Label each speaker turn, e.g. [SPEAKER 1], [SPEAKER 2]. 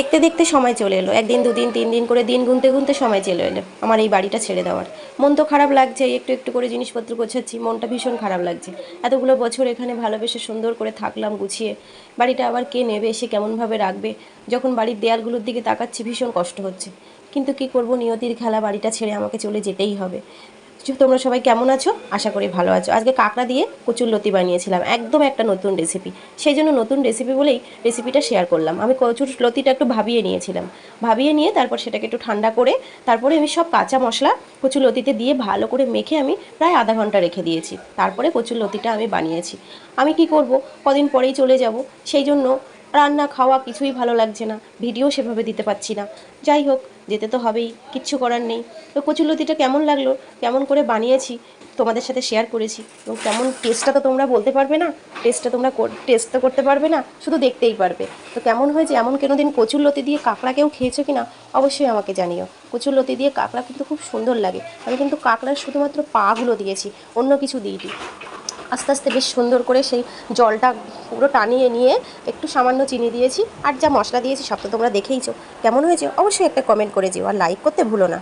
[SPEAKER 1] দেখতে দেখতে সময় চলে এলো, একদিন দুদিন 3 দিন করে দিন গুনতে গুনতে সময় চলে এলো আমার এই বাড়িটা ছেড়ে দেওয়ার। মন তো খারাপ লাগছে, একটু একটু করে জিনিসপত্র গোছাচ্ছি, মনটা ভীষণ খারাপ লাগছে। এতগুলো বছর এখানে ভালোবেসে সুন্দর করে থাকলাম গুছিয়ে, বাড়িটা আবার কে নেবে, এসে কেমনভাবে রাখবে। যখন বাড়ির দেয়ালগুলোর দিকে তাকাচ্ছি ভীষণ কষ্ট হচ্ছে, কিন্তু কি করব, নিয়তির খেলা, বাড়িটা ছেড়ে আমাকে চলে যেতেই হবে। তোমরা সবাই কেমন আছো? আশা করি ভালো আছো। আজকে কাঁকড়া দিয়ে কচুরলতি বানিয়েছিলাম, একদম একটা নতুন রেসিপি। সেই জন্য নতুন রেসিপি বলেই রেসিপিটা শেয়ার করলাম। আমি কচুরলতিটা একটু ভাবিয়ে নিয়েছিলাম, ভাবিয়ে নিয়ে তারপর সেটাকে একটু ঠান্ডা করে তারপরে আমি সব কাঁচা মশলা কচুরলতিতে দিয়ে ভালো করে মেখে আমি প্রায় আধা ঘন্টা রেখে দিয়েছি। তারপরে কচুরলতিটা আমি বানিয়েছি। আমি কি করব, কদিন পরেই চলে যাব, সেই জন্য রান্না খাওয়া কিছুই ভালো লাগছে না, ভিডিও সেভাবে দিতে পারছি না। যাই হোক, যেতে তো হবেই, কিচ্ছু করার নেই। তো কচুরলতিটা কেমন লাগলো, কেমন করে বানিয়েছি তোমাদের সাথে শেয়ার করেছি, এবং কেমন টেস্টটা তো তোমরা বলতে পারবে না, টেস্টটা তোমরা টেস্ট তো করতে পারবে না, শুধু দেখতেই পারবে। তো কেমন হয়েছে, এমন কোনোদিন কচুরলতি দিয়ে কাঁকড়া কেউ খেয়েছো কি না অবশ্যই আমাকে জানিও। কচুরলতি দিয়ে কাঁকড়া কিন্তু খুব সুন্দর লাগে। আমি কিন্তু কাঁকড়ার শুধুমাত্র পাগুলো দিয়েছি, অন্য কিছু দিইনি। আস্তে আস্তে বেশ সুন্দর করে সেই জলটা পুরো টানিয়ে নিয়ে একটু সামান্য চিনি দিয়েছি, আর যা মশলা দিয়েছি সব তো তোমরা দেখেইছো। কেমন হয়েছে অবশ্যই একটা কমেন্ট করে যেও, আর লাইক করতে ভুলো না।